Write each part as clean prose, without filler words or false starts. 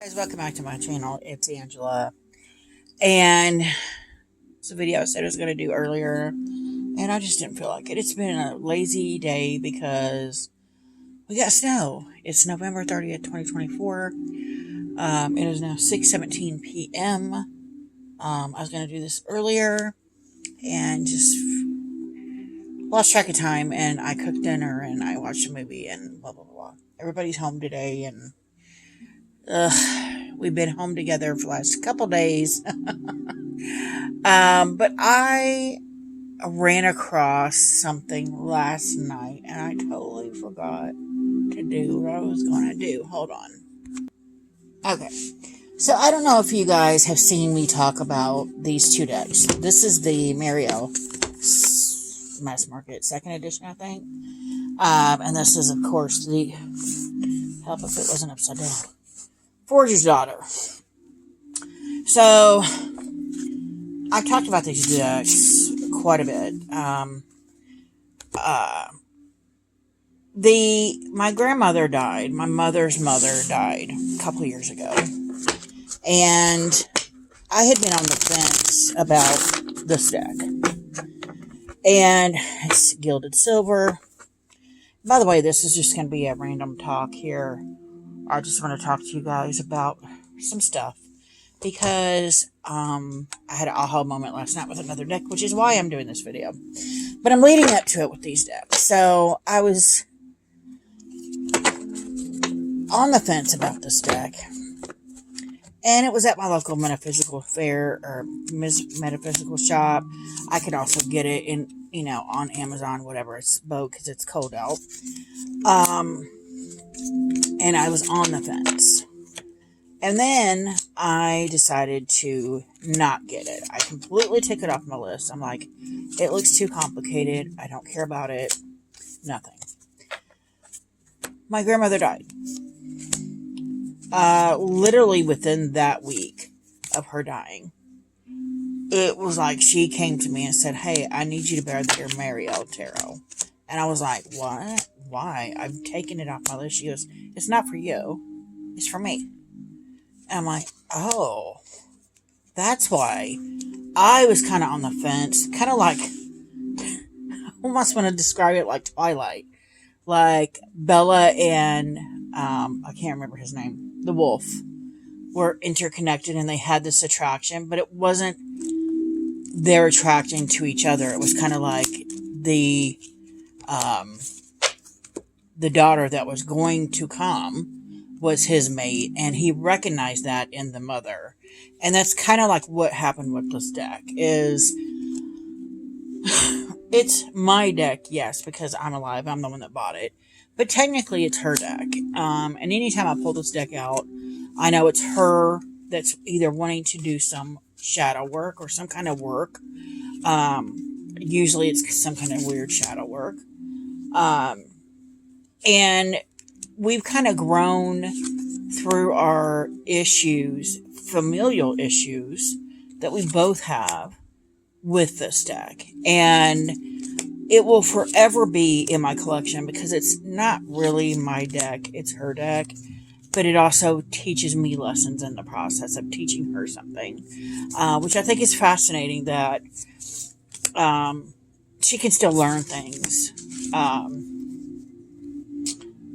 Guys, welcome back to my channel. It's Angela, and it's a video I said I was going to do earlier, and I just didn't feel like it. It's been a lazy day because we got snow. It's November 30th, 2024. It is now 6:17 p.m. I was going to do this earlier and just lost track of time, and I cooked dinner and I watched a movie and blah blah blah. Everybody's home today, and we've been home together for the last couple days. But I ran across something last night and I totally forgot to do what I was going to do. Hold on. Okay. So I don't know if you guys have seen me talk about these two decks. This is the Mario Mass Market 2nd edition, I think. And this is, of course, the... Help if it wasn't upside down. Forger's Daughter. So, I've talked about these decks quite a bit. My grandmother died. My mother's mother died a couple years ago. And I had been on the fence about this deck. And it's Gilded Silver. By the way, this is just going to be a random talk here. I just want to talk to you guys about some stuff. Because I had an aha moment last night with another deck, which is why I'm doing this video. But I'm leading up to it with these decks. So I was on the fence about this deck. And it was at my local metaphysical fair or metaphysical shop. I could also get it in, on Amazon, whatever it's spoke, because it's cold out. And I was on the fence. And then I decided to not get it. I completely took it off my list. I'm like, it looks too complicated. I don't care about it. Nothing. My grandmother died. Literally within that week of her dying. It was like she came to me and said, hey, I need you to bear your Mario Tarot. And I was like, what? Why? I've taken it off my list. She goes, it's not for you. It's for me. And I'm like, oh, that's why. I was kind of on the fence. Kind of like, I almost want to describe it like Twilight. Like Bella and, I can't remember his name, the wolf, were interconnected and they had this attraction, but it wasn't their attracting to each other. It was kind of like the daughter that was going to come was his mate, and he recognized that in the mother. And that's kind of like what happened with this deck, is it's my deck, yes, because I'm alive, I'm the one that bought it, but technically it's her deck. And anytime I pull this deck out, I know it's her that's either wanting to do some shadow work or some kind of work. Usually it's some kind of weird shadow work. And we've kind of grown through our issues, familial issues, that we both have with this deck. And it will forever be in my collection because it's not really my deck, it's her deck. But it also teaches me lessons in the process of teaching her something. Which I think is fascinating that she can still learn things.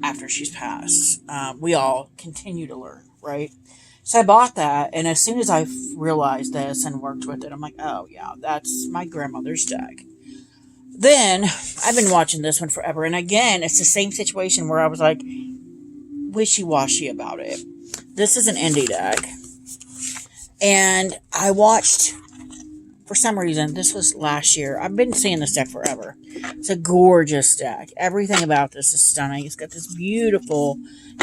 After she's passed. We all continue to learn, right? So I bought that, and as soon as I realized this and worked with it, I'm like, oh yeah, that's my grandmother's deck. Then, I've been watching this one forever, and again, it's the same situation where I was like, wishy-washy about it. This is an indie deck, and I watched, for some reason, this was last year. I've been seeing this deck forever. It's a gorgeous deck. Everything about this is stunning. It's got this beautiful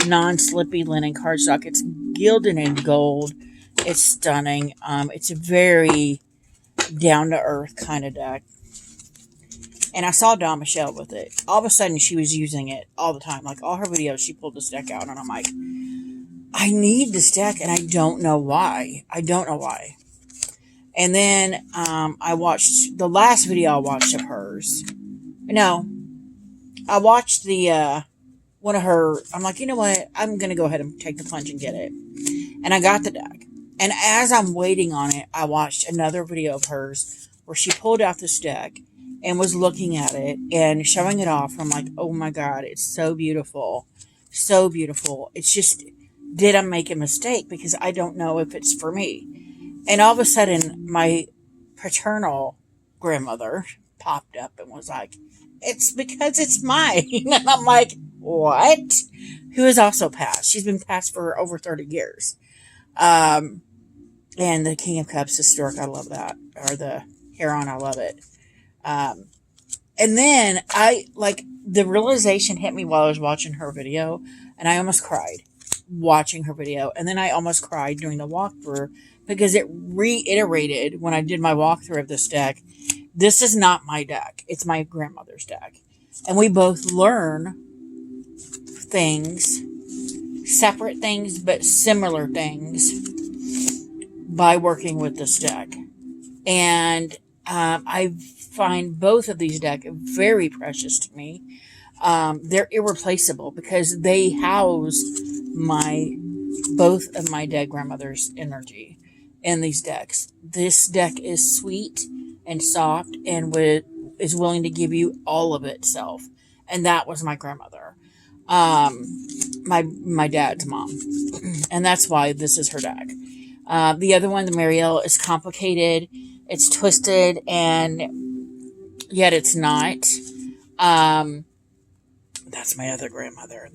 non-slippy linen cardstock. It's gilded in gold. It's stunning. It's a very down-to-earth kind of deck. And I saw Dawn Michelle with it. All of a sudden, she was using it all the time. Like, all her videos, she pulled this deck out. And I'm like, I need this deck, and I don't know why. I don't know why. And then I watched the last video I watched of hers. No, I watched the one of her. I'm like, you know what? I'm gonna go ahead and take the plunge and get it. And I got the deck. And as I'm waiting on it, I watched another video of hers where she pulled out this deck and was looking at it and showing it off. I'm like, oh my God, it's so beautiful. So beautiful. It's just, did I make a mistake? Because I don't know if it's for me. And all of a sudden, my paternal grandmother popped up and was like, it's because it's mine. And I'm like, what? Who has also passed. She's been passed for over 30 years. And the King of Cups, the stork, I love that. Or the heron, I love it. And then the realization hit me while I was watching her video, and I almost cried watching her video. And then I almost cried during the walkthrough because it reiterated when I did my walkthrough of this deck. This is not my deck. It's my grandmother's deck. And we both learn things, separate things, but similar things by working with this deck. And I find both of these decks very precious to me. They're irreplaceable because they house both of my dead grandmother's energy in these decks. This deck is sweet and soft and is willing to give you all of itself. And that was my grandmother. My dad's mom. And that's why this is her deck. The other one, the Marielle, is complicated. It's twisted, and yet it's not. That's my other grandmother.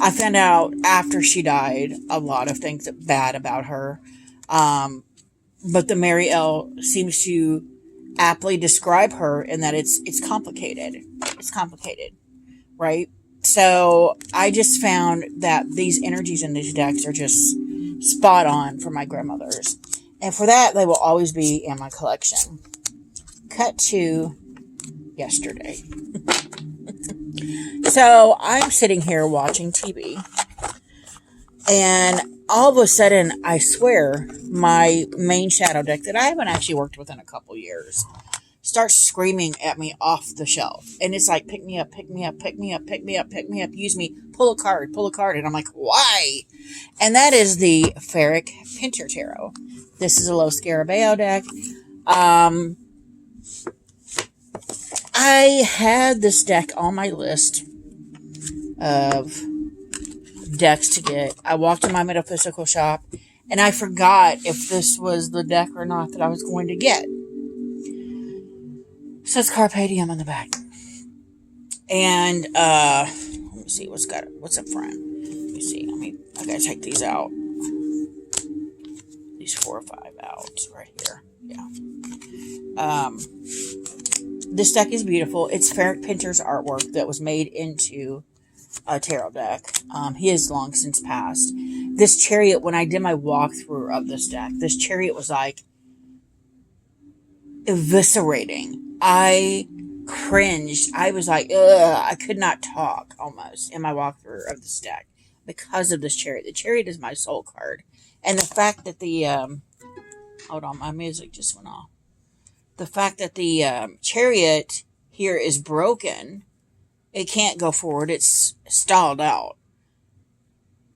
I found out after she died a lot of things bad about her. But the Marielle seems to aptly describe her in that it's complicated. It's complicated, right? So I just found that these energies in these decks are just spot on for my grandmothers. And for that, they will always be in my collection. Cut to yesterday. So I'm sitting here watching TV. And all of a sudden, I swear, my main shadow deck that I haven't actually worked with in a couple years starts screaming at me off the shelf. And it's like, pick me up, pick me up, pick me up, pick me up, pick me up, use me, pull a card. And I'm like, why? And that is the Ferric Pinter Tarot. This is a Los Scarabeo deck. I had this deck on my list of decks to get. I walked in my metaphysical shop and I forgot if this was the deck or not that I was going to get. It says Carpe Diem on the back. And let me see what's up front. Let me see. I gotta take these out. These 4 or 5 out right here. Yeah. This deck is beautiful. It's Ferric Pinter's artwork that was made into a tarot deck. He has long since passed. This chariot, when I did my walkthrough of this deck, this chariot was like eviscerating. I cringed. I was like, ugh, I could not talk almost in my walkthrough of this deck because of this chariot. The chariot is my soul card. And the fact that the, hold on, my music just went off. The fact that the chariot here is broken, it can't go forward, it's stalled out,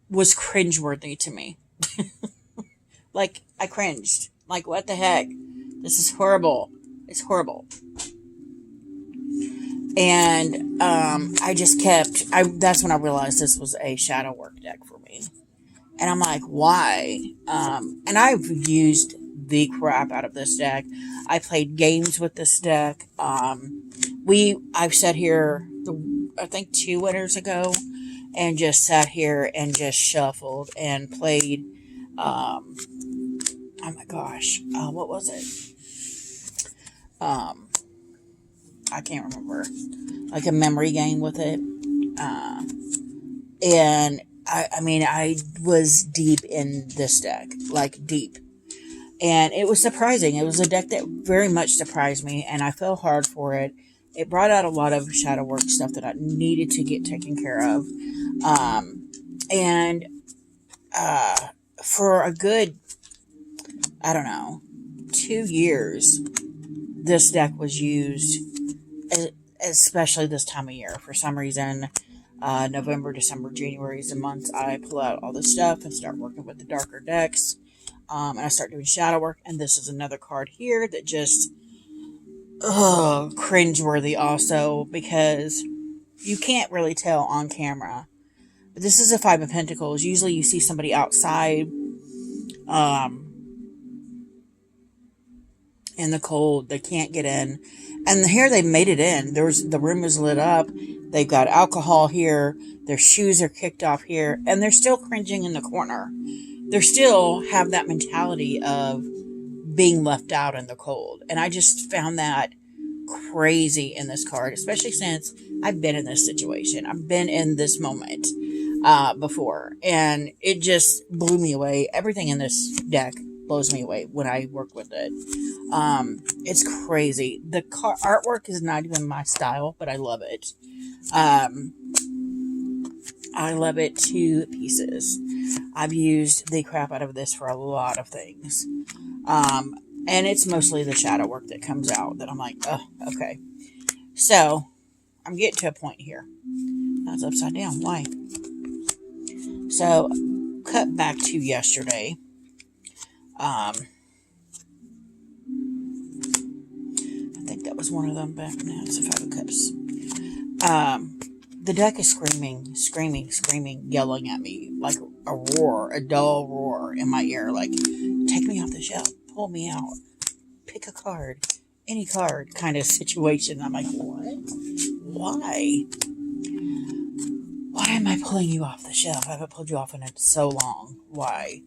was cringeworthy to me. Like, I cringed. Like, what the heck? This is horrible. It's horrible. And I just that's when I realized this was a shadow work deck for me. And I'm like, why? And I've used the crap out of this deck. I played games with this deck. I've sat here, I think 2 winters ago, and just sat here and just shuffled and played, oh my gosh, what was it? I can't remember. Like a memory game with it. And I was deep in this deck, like deep. And it was surprising. It was a deck that very much surprised me, and I fell hard for it. It brought out a lot of shadow work stuff that I needed to get taken care of. For a good, 2 years, this deck was used, especially this time of year. For some reason, November, December, January is the months I pull out all this stuff and start working with the darker decks. And I start doing shadow work. And this is another card here that just, cringeworthy also, because you can't really tell on camera. But this is a Five of Pentacles. Usually you see somebody outside, in the cold. They can't get in. And here they made it in. The room is lit up. They've got alcohol here. Their shoes are kicked off here. And they're still cringing in the corner. They still have that mentality of being left out in the cold. And I just found that crazy in this card, especially since I've been in this situation. I've been in this moment before. And it just blew me away. Everything in this deck blows me away when I work with it. It's crazy. The artwork is not even my style, but I love it. I love it to pieces. I've used the crap out of this for a lot of things. And it's mostly the shadow work that comes out that I'm like, oh, okay. So, I'm getting to a point here. That's upside down. Why? So, cut back to yesterday. I think that was one of them, but now it's a Five of Cups. The deck is screaming, yelling at me like a roar, a dull roar in my ear, like, take me off the shelf, pull me out, pick a card, any card kind of situation. I'm like, what? Why? Why am I pulling you off the shelf? I haven't pulled you off in it so long. Why?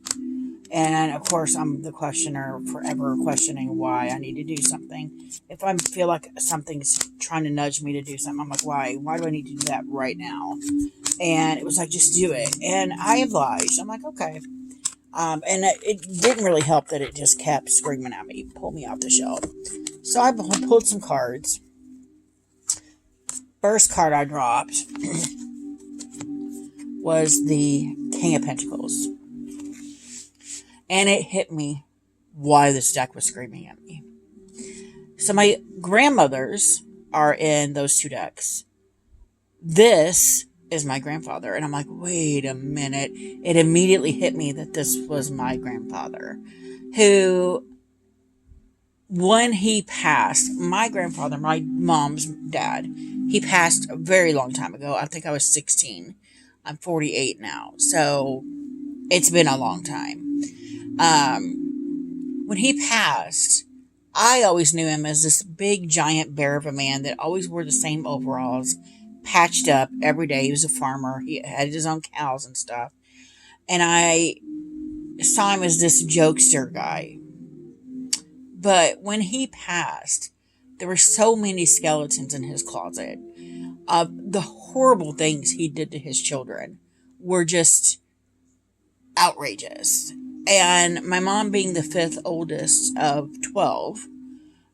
And of course, I'm the questioner, forever questioning why I need to do something. If I feel like something's trying to nudge me to do something, I'm like, why? Why do I need to do that right now? And it was like, just do it. And I obliged. I'm like, okay. And it didn't really help that it just kept screaming at me, pull me off the shelf. So I pulled some cards. First card I dropped was the King of Pentacles. And it hit me why this deck was screaming at me. So my grandmothers are in those two decks. This is my grandfather. And I'm like, wait a minute. It immediately hit me that this was my grandfather. Who, when he passed, my grandfather, my mom's dad, he passed a very long time ago. I think I was 16. I'm 48 now. So it's been a long time. When he passed, I always knew him as this big giant bear of a man that always wore the same overalls, patched up every day. He was a farmer. He had his own cows and stuff. And I saw him as this jokester guy. But when he passed, there were so many skeletons in his closet. The horrible things he did to his children were just outrageous. And my mom being the fifth oldest of 12,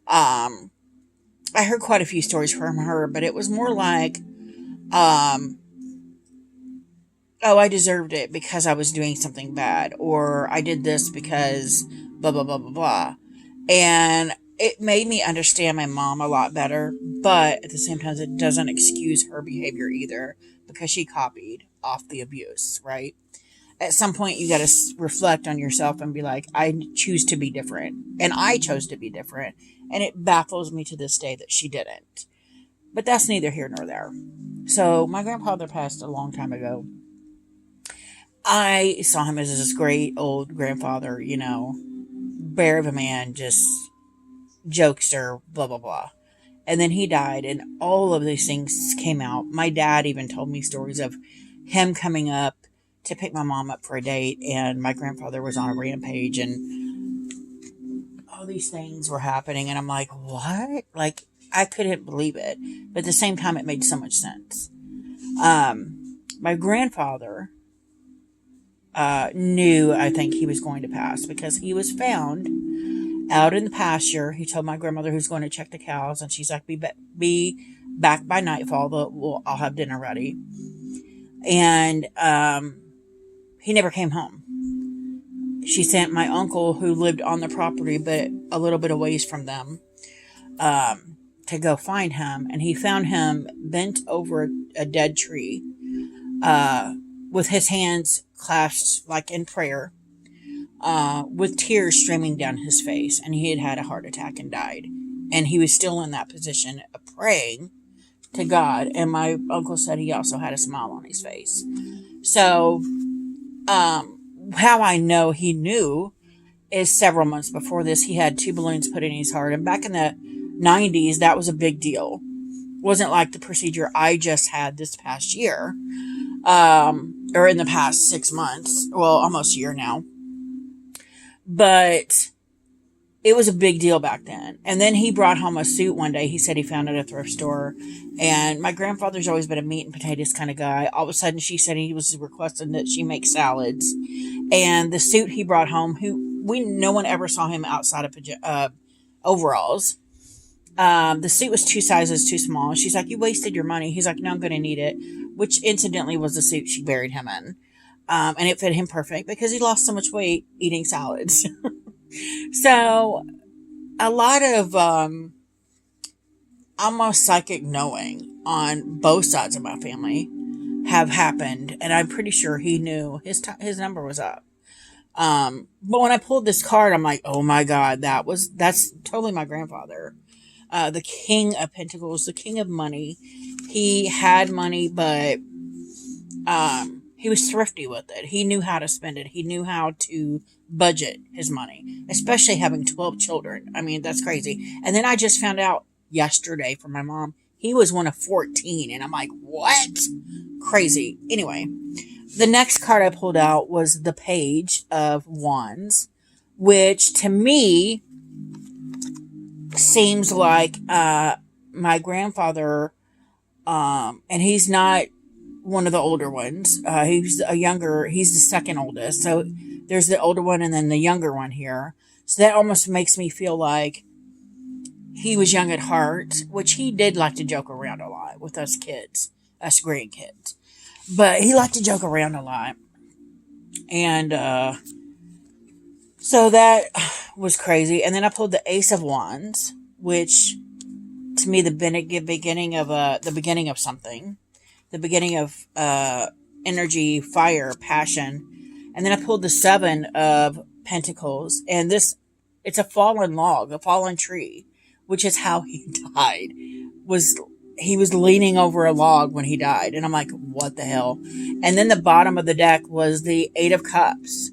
I heard quite a few stories from her, but it was more like, oh, I deserved it because I was doing something bad, or I did this because blah, blah, blah, blah, blah. And it made me understand my mom a lot better, but at the same time, it doesn't excuse her behavior either, because she copied off the abuse, right? At some point, you got to reflect on yourself and be like, I choose to be different. And I chose to be different. And it baffles me to this day that she didn't. But that's neither here nor there. So my grandfather passed a long time ago. I saw him as this great old grandfather, you know, bear of a man, just jokester, blah, blah, blah. And then he died, and all of these things came out. My dad even told me stories of him coming up to pick my mom up for a date, and my grandfather was on a rampage, and all these things were happening, and I'm like, what? Like, I couldn't believe it. But at the same time, it made so much sense. My grandfather knew, I think, he was going to pass, because he was found out in the pasture. He told my grandmother who's going to check the cows, and she's like, be back by nightfall. I'll have dinner ready. And he never came home. She sent my uncle, who lived on the property but a little bit away from them, to go find him. And he found him bent over a dead tree with his hands clasped like in prayer, with tears streaming down his face, and he had had a heart attack and died. And he was still in that position of praying to God. And my uncle said he also had a smile on his face. So, how I know he knew is several months before this, he had 2 balloons put in his heart. And back in the 90s, that was a big deal. It wasn't like the procedure I just had this past year, or in the past 6 months. Well, almost a year now. But it was a big deal back then. And then he brought home a suit one day. He said he found it at a thrift store. And my grandfather's always been a meat and potatoes kind of guy. All of a sudden, she said he was requesting that she make salads. And the suit he brought home, no one ever saw him outside of overalls. The suit was 2 sizes too small. She's like, "You wasted your money." He's like, "No, I'm going to need it." Which incidentally was the suit she buried him in. And it fit him perfect because he lost so much weight eating salads. So, a lot of almost psychic knowing on both sides of my family have happened, and I'm pretty sure he knew his number was up. But when I pulled this card, I'm like, oh my God, that's totally my grandfather. The King of Pentacles, the King of Money. He had money, but he was thrifty with it. He knew how to spend it. He knew how to budget his money, especially having 12 children. I mean, that's crazy. And then I just found out yesterday from my mom, he was one of 14. And I'm like, what? Crazy. Anyway, the next card I pulled out was the Page of Wands, which to me seems like my grandfather, and he's not one of the older ones. He's the second oldest. So there's the older one and then the younger one here. So that almost makes me feel like he was young at heart, which he did like to joke around a lot with us kids, us grandkids. But he liked to joke around a lot. And so that was crazy. And then I pulled the Ace of Wands, which to me the beginning of something. The beginning of energy, fire, passion. And then I pulled the 7 of Pentacles. And it's a fallen log, a fallen tree, which is how he died. He was leaning over a log when he died. And I'm like, what the hell? And then the bottom of the deck was the 8 of Cups.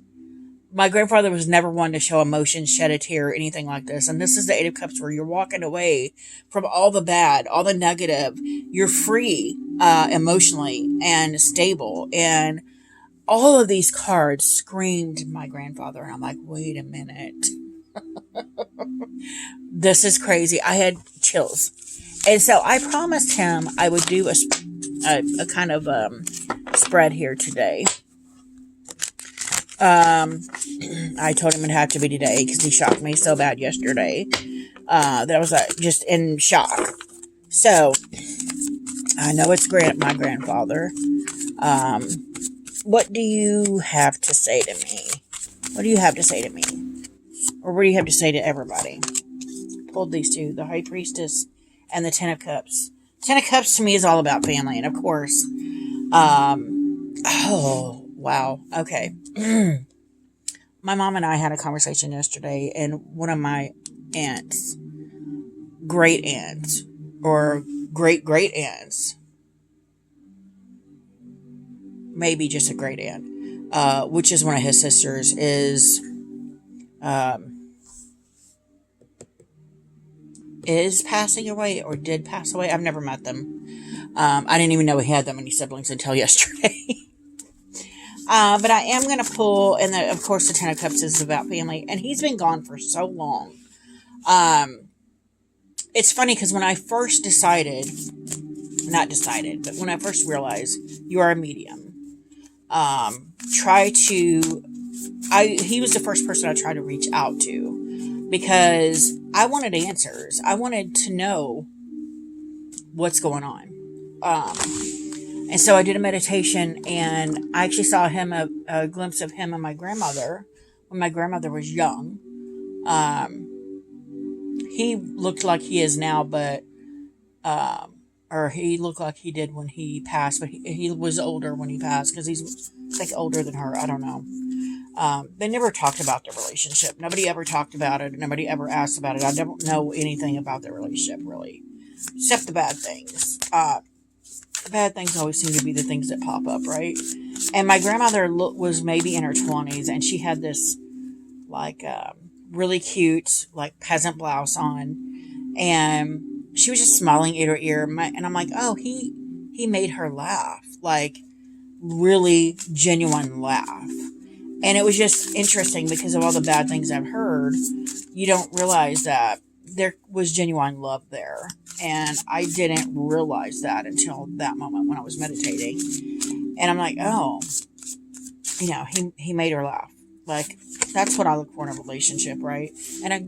My grandfather was never one to show emotion, shed a tear, or anything like this. And this is the 8 of Cups where you're walking away from all the bad, all the negative. You're free emotionally and stable. And all of these cards screamed my grandfather. And I'm like, wait a minute. This is crazy. I had chills. And so I promised him I would do a kind of spread here today. I told him it'd have to be today because he shocked me so bad yesterday that I was just in shock. So I know it's my grandfather. What do you have to say to me? What do you have to say to me? Or what do you have to say to everybody? Pulled these two, the High Priestess and the 10 of Cups. 10 of Cups to me is all about family. And of course, oh, wow. Okay. My mom and I had a conversation yesterday, and one of my aunts, great aunts, or great aunts, maybe just a great aunt, which is one of his sisters, is passing away or did pass away. I've never met them. I didn't even know he had that many siblings until yesterday. But I am going to pull, and of course the 10 of Cups is about family, and he's been gone for so long. It's funny because when I first when I first realized you are a medium, he was the first person I tried to reach out to because I wanted answers. I wanted to know what's going on. And so I did a meditation, and I actually saw a glimpse of him and my grandmother when my grandmother was young. He looked like he is now, but or he looked like he did when he passed, but he was older when he passed because he's, I think, older than her. I don't know. They never talked about their relationship. Nobody ever talked about it. Nobody ever asked about it. I don't know anything about their relationship, really, except the bad things. The bad things always seem to be the things that pop up, right? And my grandmother was maybe in her 20s, and she had this, like, really cute, like, peasant blouse on, and she was just smiling ear to ear, and I'm like, oh, he made her laugh, like, really genuine laugh. And it was just interesting because of all the bad things I've heard. You don't realize that there was genuine love there. And I didn't realize that until that moment when I was meditating. And I'm like, oh, he made her laugh. Like, that's what I look for in a relationship, right? And I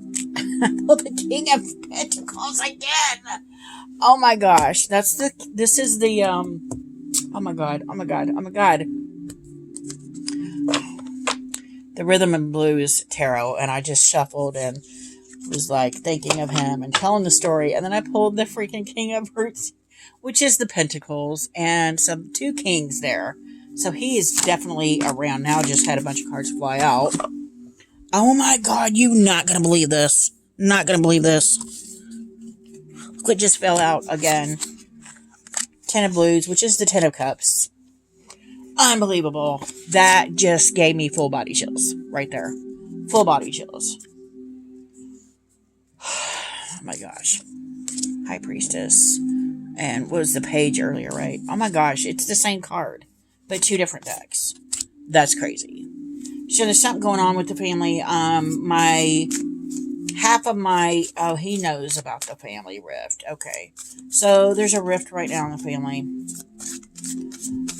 pulled the King of Pentacles again. Oh my gosh. This is the, oh my God. The Rhythm and Blues Tarot, and I just shuffled and was like thinking of him and telling the story, and then I pulled the freaking King of Roots, which is the Pentacles, and some 2 kings there. So he is definitely around now. Just had a bunch of cards fly out. Oh my God, you not gonna believe this. Not gonna believe this. Look what just fell out again. 10 of Blues, which is the 10 of Cups. Unbelievable. That just gave me full body chills right there. Full body chills. Oh my gosh. High Priestess. And what was the Page earlier, right? Oh my gosh, it's the same card, but 2 different decks. That's crazy. So there's something going on with the family. Oh, he knows about the family rift. Okay. So there's a rift right now in the family.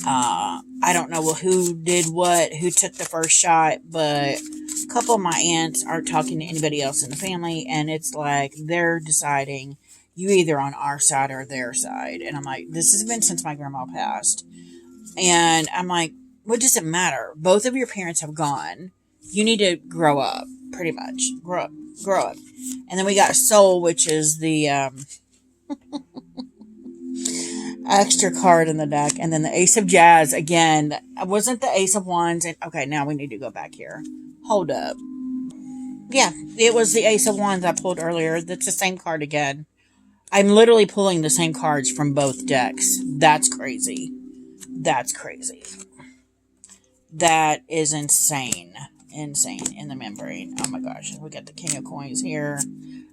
I don't know who did what, who took the first shot, but a couple of my aunts aren't talking to anybody else in the family, and it's like they're deciding you either on our side or their side. And I'm like, this has been since my grandma passed. And I'm like, what does it matter? Both of your parents have gone. You need to grow up, pretty much. Grow up. And then we got Soul, which is the extra card in the deck, and then the Ace of Jazz again. Wasn't the Ace of Wands? And okay, now we need to go back here. Hold up. Yeah, it was the Ace of Wands I pulled earlier. That's the same card again. I'm literally pulling the same cards from both decks. That's crazy. That's crazy. That is insane. Insane in the membrane. Oh my gosh. We got the King of Coins here.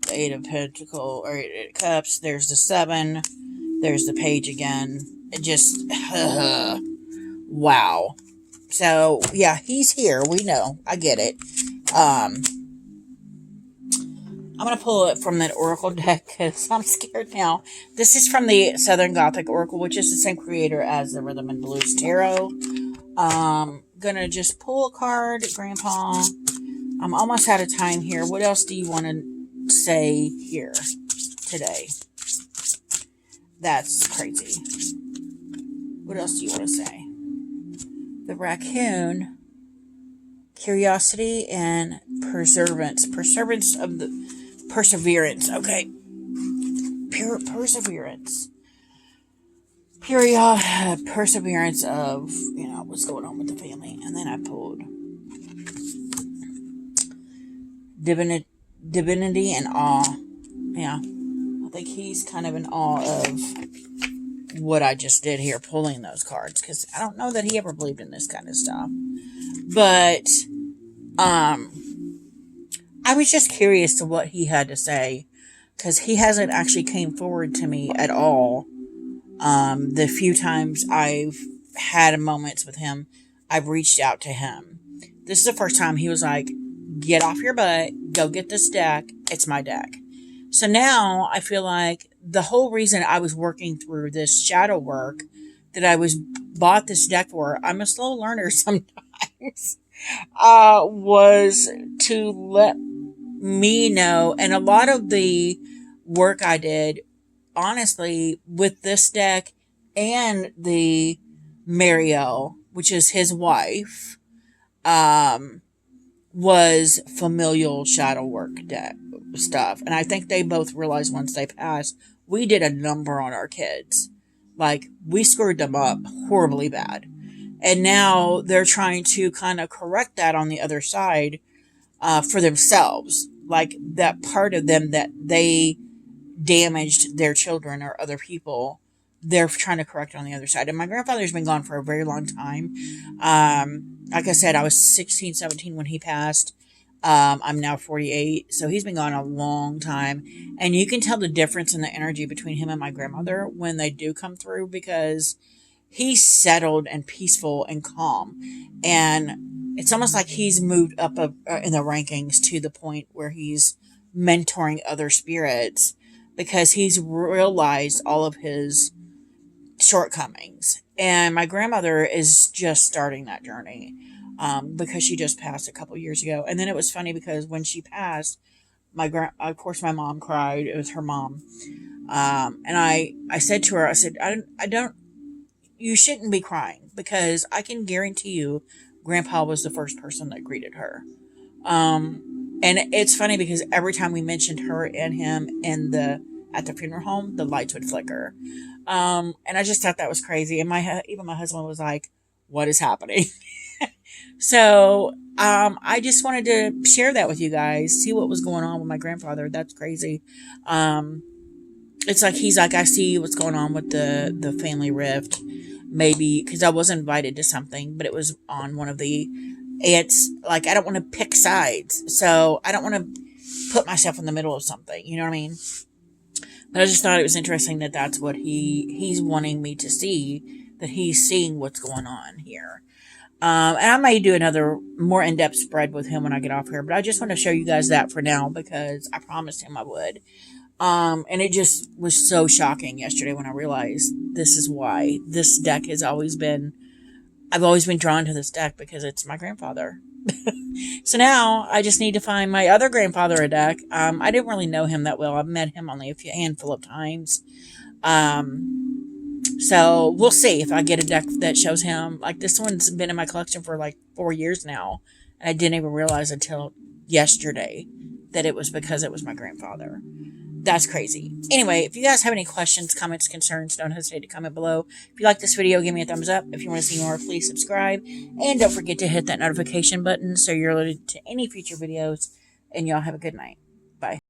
The 8 of Pentacles, or 8 of Cups. There's the 7. There's the Page again. It just, wow. So, yeah, he's here. We know. I get it. I'm going to pull it from that Oracle deck because I'm scared now. This is from the Southern Gothic Oracle, which is the same creator as the Rhythm and Blues Tarot. Going to just pull a card, Grandpa. I'm almost out of time here. What else do you want to say here today? That's crazy. What else do you want to say? The Raccoon, Curiosity, and Perseverance. Perseverance. Okay. Perseverance. Perseverance of, what's going on with the family. And then I pulled Divinity and Awe. Yeah. I think he's kind of in awe of what I just did here, pulling those cards, because I don't know that he ever believed in this kind of stuff. But I was just curious to what he had to say, because he hasn't actually came forward to me at all. The few times I've had moments with him, I've reached out to him. This is the first time he was like, get off your butt, go get this deck, it's my deck. So now I feel like the whole reason I was working through this shadow work that I bought this deck for, I'm a slow learner sometimes, was to let me know. And a lot of the work I did, honestly, with this deck and the Marielle, which is his wife, was familial shadow work deck stuff. And I think they both realized once they passed we did a number on our kids. Like, we screwed them up horribly bad. And now they're trying to kind of correct that on the other side for themselves. Like, that part of them that they damaged their children or other people, they're trying to correct on the other side. And my grandfather's been gone for a very long time. Like I said, I was 16, 17 when he passed. I'm now 48, so he's been gone a long time. And you can tell the difference in the energy between him and my grandmother when they do come through, because he's settled and peaceful and calm. And it's almost like he's moved up in the rankings to the point where he's mentoring other spirits because he's realized all of his shortcomings. And my grandmother is just starting that journey because she just passed a couple years ago. And then it was funny because when she passed, of course, my mom cried. It was her mom. And I said to her, I said, I don't, you shouldn't be crying, because I can guarantee you Grandpa was the first person that greeted her. And it's funny because every time we mentioned her and him at the funeral home, the lights would flicker. And I just thought that was crazy. And even my husband was like, what is happening? So, I just wanted to share that with you guys, see what was going on with my grandfather. That's crazy. It's like, he's like, I see what's going on with the family rift. Maybe because I was invited to something, but it was on one of it's like, I don't want to pick sides. So I don't want to put myself in the middle of something. You know what I mean? But I just thought it was interesting that that's what he's wanting me to see, that he's seeing what's going on here. And I may do another more in-depth spread with him when I get off here, but I just want to show you guys that for now because I promised him I would. And it just was so shocking yesterday when I realized this is why this deck has I've always been drawn to this deck because it's my grandfather. So now I just need to find my other grandfather a deck. I didn't really know him that well. I've met him only a handful of times. So we'll see if I get a deck that shows him. Like, this one's been in my collection for like 4 years now. And I didn't even realize until yesterday that it was because it was my grandfather. That's crazy. Anyway, if you guys have any questions, comments, concerns, don't hesitate to comment below. If you like this video, give me a thumbs up. If you want to see more, please subscribe. And don't forget to hit that notification button so you're alerted to any future videos. And y'all have a good night. Bye.